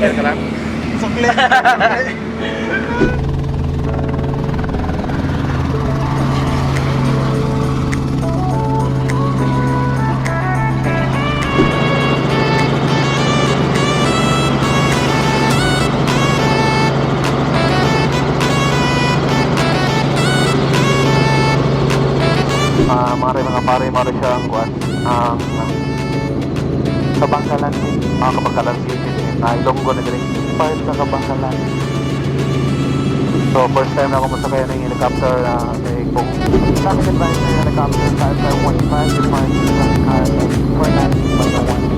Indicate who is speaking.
Speaker 1: Suklen ka lang?
Speaker 2: Suklen.
Speaker 1: Mga pare, mara siya ang kuan ang Kabangkalan, Kabangkalan City, na Ilonggo na diri, part sa Kabangkalan. So first time na ako masakay ng helicopter na kung sa akin advice ng helicopter sa 1.5 depart sa car for landing by the 1.